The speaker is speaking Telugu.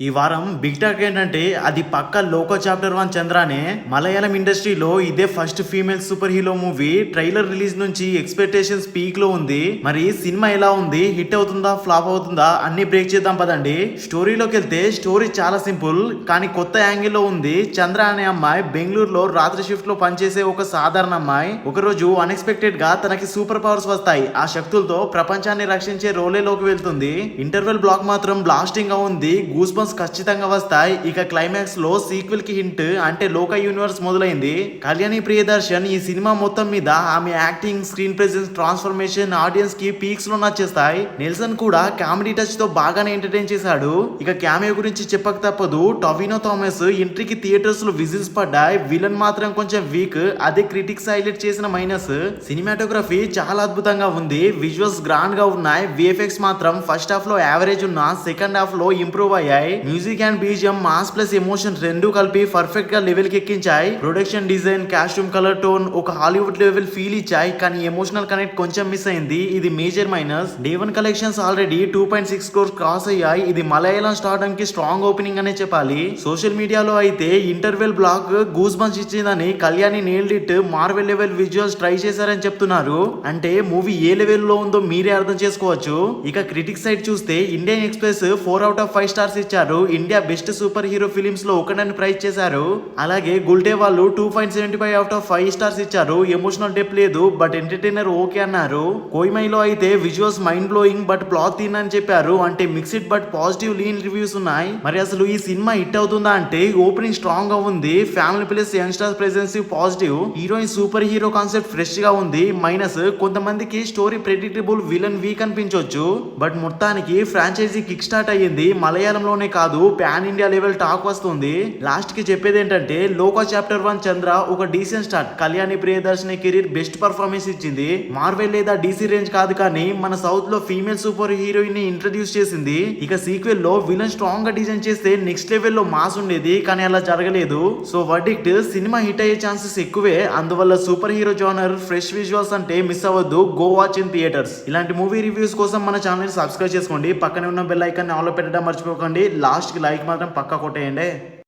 ఈ వారం బిగ్ టాక్ ఏంటంటే అది పక్క లోకో చాప్టర్ 1 చంద్రానే. మలయాళం ఇండస్ట్రీలో ఇదే first female super hero movie. Trailer release నుంచి ఎక్స్పెక్టేషన్స్ పీక్ లో ఉంది. మరి సినిమా ఎలా ఉంది, హిట్ అవుతుందా ఫ్లాప్ అవుతుందా అన్ని బ్రేక్ చేద్దాం పదండి. స్టోరీలోకి వెళ్తే స్టోరీ చాలా సింపుల్ కానీ కొత్త యాంగిల్లో ఉంది. చంద్ర అనే అమ్మాయి బెంగళూరులో రాత్రి షిఫ్ట్ లో పనిచేసే ఒక సాధారణ అమ్మాయి. ఒకరోజు అన్ఎక్స్పెక్టెడ్ గా తనకి సూపర్ పవర్స్ వస్తాయి. ఆ శక్తులతో ప్రపంచాన్ని రక్షించే రోలేలోకి వెళ్తుంది. ఇంటర్వెల్ బ్లాక్ మాత్రం బ్లాస్టింగ్ గా ఉంది. గూస్ బంప్స్ ఖచ్చితంగా వస్తాయి. ఇక క్లైమాక్స్ లో సీక్వెల్ కి హింట్ అంటే లోక యూనివర్స్ మొదలైంది. కళ్యాణి ప్రియదర్శన్ ఈ సినిమా మొత్తం మీద ఆమె acting, screen presence, transformation audience కి పీక్స్ లో నచ్చేస్తాయి. నెల్సన్ కూడా కామెడీ టచ్ తో బాగానే ఎంటర్టైన్ చేశాడు. ఇక క్యామియో గురించి చెప్పక తప్పదు. టొవినో థామస్ ఎంట్రీకి థియేటర్స్ లో విజిల్స్ పడ్డాయి. విలన్ మాత్రం కొంచెం వీక్, అదే క్రిటిక్స్ హైలైట్ చేసిన మైనస్. సినిమాటోగ్రఫీ చాలా అద్భుతంగా ఉంది. విజువల్స్ గ్రాండ్ గా ఉన్నాయి. విఎఫ్ఎక్స్ మాత్రం ఫస్ట్ హాఫ్ లో యావరేజ్ ఉన్న, సెకండ్ హాఫ్ లో ఇంప్రూవ్ అయ్యాయి. Music and BGM mass plus emotion రెండు కలిపి పర్ఫెక్ట్ గా లెవెల్ కి ఎక్కించాయి. Production design, costume, colour tone ఒక హాలీవుడ్ లెవెల్ ఫీల్ ఇచ్చాయి. కానీ ఎమోషనల్ కనెక్ట్ కొంచెం మిస్ అయింది. ఇది major minus. Day 1 collections already 2.6 crores cross అయ్యాయి. ఇది మలయాళం స్టార్డమ్ కి స్ట్రాంగ్ ఓపెనింగ్ అనే చెప్పాలి. సోషల్ మీడియాలో అయితే ఇంటర్వెల్ బ్లాక్ గూస్ బంప్స్ ఇచ్చిందని, Kalyani nailed it, Marvel level visuals try చేశారని చెప్తున్నారు. అంటే మూవీ ఏ లెవెల్ లో ఉందో మీరే అర్థం చేసుకోవచ్చు. ఇక క్రిటిక్స్ సైడ్ చూస్తే ఇండియన్ ఎక్స్ప్రెస్ 4/5 స్టార్స్ ఇచ్చారు. India best super hero films లో ఒకటని ప్రైజ్ చేశారు. అలాగే గుల్టే వాళ్ళు 2.75/5 స్టార్స్ ఇచ్చారు. ఎమోషనల్ డెప్ లేదు బట్ ఎంటర్టైనర్ ఓకే అన్నారు. కోయిమైలో అయితే visuals mind blowing but plot thin అని చెప్పారు. అంటే mixed but positive lean reviews ఉన్నాయి. మరి అసలు ఈ సినిమా హిట్ అవుతుందా అంటే ఓపెనింగ్ స్ట్రాంగ్ గా ఉంది. Family plus youngsters presence positive. Heroine super hero concept fresh గా ఉంది. మైనస్ కొంతమందికి స్టోరీ ప్రెడిక్టబుల్, విలన్ వీక్ అనిపించవచ్చు. బట్ మొత్తానికి ఫ్రాంచైజీ కిక్ స్టార్ట్ అయ్యింది. మలయాళంలోనే కాదు పాన్ ఇండియా లెవెల్ టాక్ వస్తుంది. లాస్ట్ కి చెప్పేది ఏంటంటే లోకో చాప్టర్ 1 చంద్ర ఒక decent start. Kalyani Priyadarshini career best performance ఇచ్చింది. మార్వెల్ లేదా డీసీ రేంజ్ కాదు కానీ మన సౌత్ లో ఫీమేల్ సూపర్ హీరోయిన్ ని ఇంట్రడ్యూస్ చేసింది. ఇక సీక్వెల్ లో విలన్ స్ట్రాంగ్ గా డిజైన్ చేస్తే నెక్స్ట్ లెవెల్ లో మాస్ ఉండేది కానీ అలా జరగలేదు. సో వర్డిక్ట్ సినిమా హిట్ అయ్యే ఛాన్సెస్ ఎక్కువే. అందువల్ల super hero genre, fresh visuals అంటే మిస్ అవ్వద్దు. Go watch in theatres. ఇలాంటి మూవీ రివ్యూస్ కోసం మన ఛానల్ సబ్స్క్రైబ్ చేసుకోండి. పక్కనే ఉన్న బెల్ ఐకాన్ ఆన్ లో పెట్టడం మర్చిపోకండి. లాస్ట్ కి లైక్ మాత్రం పక్కా కొట్టేయండి.